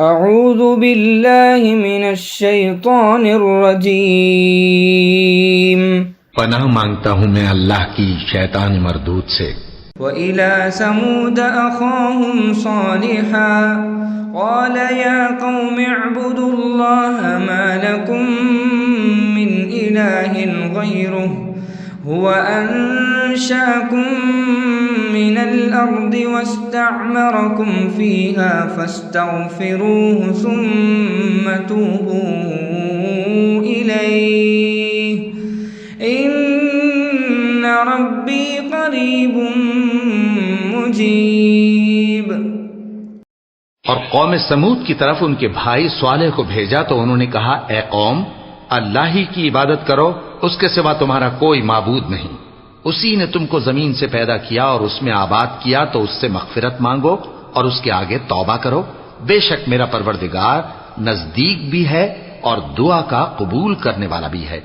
اعوذ باللہ من الشیطان الرجیم. پناہ مانگتا ہوں میں اللہ کی شیطان مردود سے. وَإِلَى ثَمُودَ أَخَاهُمْ صَالِحًا قَالَ يَا قَوْمِ اعْبُدُوا اللَّهَ مَا لَكُمْ مِنْ إِلَٰهٍ غَيْرُهُ هُوَ أَنشَأَكُم مِّنَ الْأَرْضِ وَاسْتَعْمَرَكُمْ فِيهَا فَاسْتَغْفِرُوهُ ثُمَّ تُوبُوا إِلَيْهِ إِنَّ رَبِّي قَرِيبٌ مُجِيبٌ. اور قوم سمود کی طرف ان کے بھائی صالح کو بھیجا تو انہوں نے کہا اے قوم اللہ ہی کی عبادت کرو، اس کے سوا تمہارا کوئی معبود نہیں. اسی نے تم کو زمین سے پیدا کیا اور اس میں آباد کیا تو اس سے مغفرت مانگو اور اس کے آگے توبہ کرو. بے شک میرا پروردگار نزدیک بھی ہے اور دعا کا قبول کرنے والا بھی ہے.